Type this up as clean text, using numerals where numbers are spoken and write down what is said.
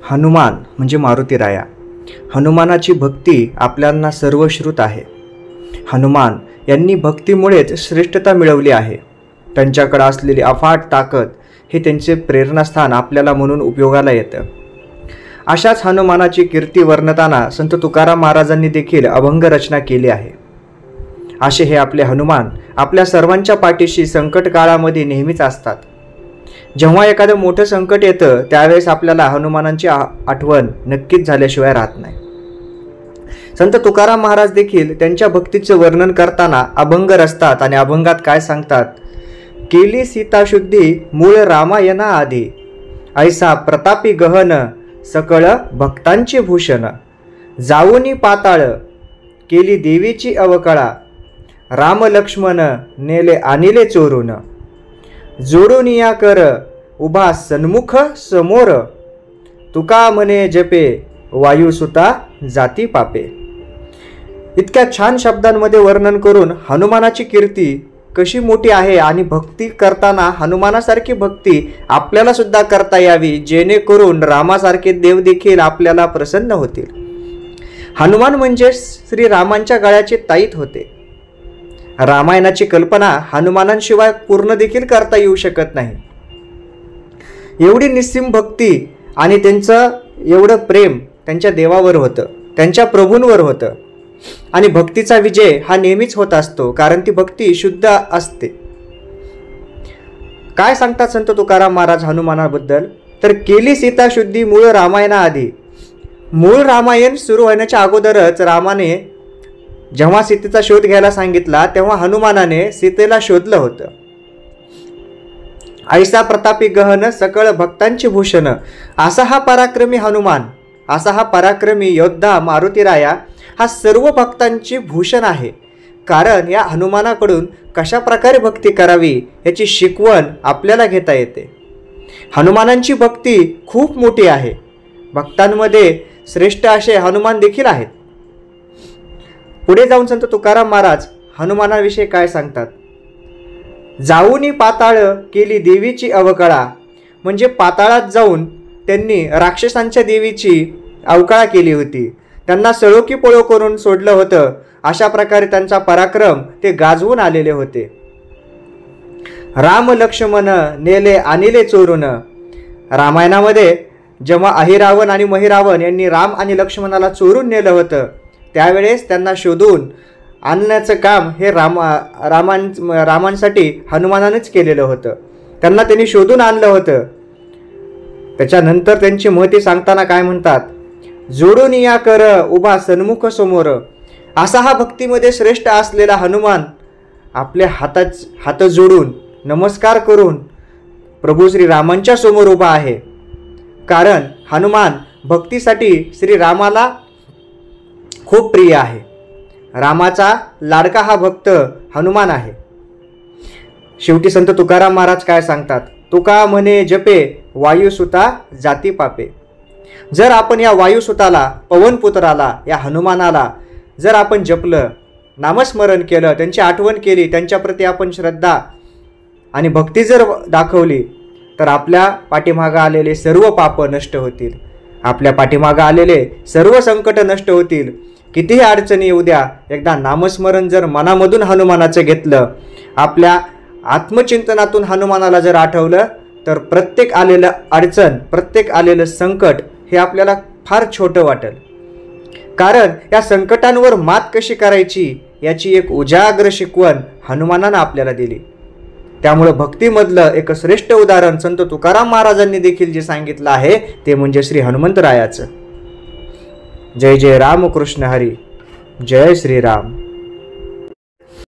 हनुमान म्हणजे मारुतीराया. हनुमानाची भक्ती आपल्यांना सर्वश्रुत आहे. हनुमान यांनी भक्तीमुळेच श्रेष्ठता मिळवली आहे. त्यांच्याकडे असलेली अफाट ताकद हे त्यांचे प्रेरणास्थान आपल्याला म्हणून उपयोगाला येतं. अशाच हनुमानाची कीर्ती वर्णताना संत तुकाराम महाराजांनी देखील अभंग रचना केली आहे. असे हे आपले हनुमान आपल्या सर्वांच्या पाठीशी संकट काळामध्ये नेहमीच असतात. जेव्हा एखादं मोठं संकट येतं त्यावेळेस आपल्याला हनुमानांची आठवण नक्कीच झाल्याशिवाय राहत नाही. संत तुकाराम महाराज देखील त्यांच्या भक्तीचे वर्णन करताना अभंग रचतात आणि अभंगात काय सांगतात? केली सीताशुद्धी मूळ रामायणा आधी, ऐसा प्रतापी गहन सकळ भक्तांचे भूषण, जाऊनी पाताळ केली देवीची अवकळा, राम लक्ष्मण नेले आणिले चोरून, जोडून या कर उभा सन्मुख समोर, तुका म्हणे जपे वायुसुता जाती पापे. इतक्या छान शब्दांमध्ये वर्णन करून हनुमानाची कीर्ती कशी मोठी आहे आणि भक्ती करताना हनुमानासारखी भक्ती आपल्याला सुद्धा करता यावी, जेणेकरून रामासारखे देव देखील आपल्याला प्रसन्न होतील. हनुमान म्हणजे श्री रामांच्या गळ्याचे ताईत होते. रामायणाची कल्पना हनुमानांशिवाय पूर्ण देखील करता येऊ शकत नाही. एवढी निस्सीम भक्ती आणि त्यांचं एवढं प्रेम त्यांच्या देवावर होतं, त्यांच्या प्रभूंवर होतं. आणि भक्तीचा विजय हा नेहमीच होत असतो, कारण ती भक्ती शुद्ध असते. काय सांगतात संत तुकाराम महाराज हनुमानाबद्दल? तर केली सीता शुद्धी मूळ रामायणा आधी. मूळ रामायण सुरू होण्याच्या अगोदरच रामाने जेव्हा सीतेचा शोध घ्यायला सांगितला तेव्हा हनुमानाने सीतेला शोधलं होतं. ऐसा प्रतापी गहन सकळ भक्तांची भूषण, असा हा पराक्रमी हनुमान, असा हा पराक्रमी योद्धा मारुतीराया हा सर्व भक्तांची भूषण आहे. कारण या हनुमानाकडून कशा प्रकारे भक्ती करावी याची शिकवण आपल्याला घेता येते. हनुमानांची भक्ती खूप मोठी आहे. भक्तांमध्ये श्रेष्ठ असे हनुमान देखील आहेत. पुढे जाऊन संत तुकाराम महाराज हनुमानाविषयी काय सांगतात? जाऊनी पाताळ केली देवीची अवकळा, म्हणजे पाताळात जाऊन त्यांनी राक्षसांच्या देवीची अवकळा केली होती. त्यांना सळो की पळो करून सोडलं होतं. अशा प्रकारे त्यांचा पराक्रम ते गाजवून आलेले होते. राम लक्ष्मण नेले आणिले चोरून. रामायणामध्ये जेव्हा अहिरावण आणि महिरावण यांनी राम आणि लक्ष्मणाला चोरून नेलं होतं त्यावेळेस त्यांना शोधून आणण्याचं काम हे रामांसाठी हनुमानानेच केलेलं होतं. त्यांना त्यांनी शोधून आणलं होतं. त्याच्यानंतर त्यांची महती सांगताना काय म्हणतात? जोडून या कर उभा सन्मुख समोर. असा हा भक्तीमध्ये श्रेष्ठ असलेला हनुमान आपल्या हात जोडून नमस्कार करून प्रभू श्री रामांच्या समोर उभा आहे. कारण हनुमान भक्तीसाठी श्री रामाला खूप प्रिय आहे. रामाचा लाडका हा भक्त हनुमान आहे. शेवटी संत तुकाराम महाराज काय सांगतात? तुका म्हणे जपे वायुसुता जाती पापे. जर आपण या वायुसुताला, पवनपुत्राला, या हनुमानाला जर आपण जपलं, नामस्मरण केलं, त्यांची आठवण केली, त्यांच्याप्रती आपण श्रद्धा आणि भक्ती जर दाखवली तर आपल्या पाठीमागं आलेले सर्व पाप नष्ट होतील. आपल्या पाठीमागं आलेले सर्व संकट नष्ट होतील. कितीही अडचणी येऊ द्या, एकदा नामस्मरण जर मनामधून हनुमानाचं घेतलं, आपल्या आत्मचिंतनातून हनुमानाला जर आठवलं तर प्रत्येक आलेलं अडचण, प्रत्येक आलेलं संकट हे आपल्याला फार छोटं वाटेल. कारण या संकटांवर मात कशी करायची याची एक उजाग्र शिकवण हनुमानानं आपल्याला दिली. त्यामुळे भक्तीमधलं एक श्रेष्ठ उदाहरण संत तुकाराम महाराजांनी देखील जे सांगितलं आहे ते म्हणजे श्री हनुमंतरायाचं. जय जय रामकृष्ण हरी. जय श्रीराम.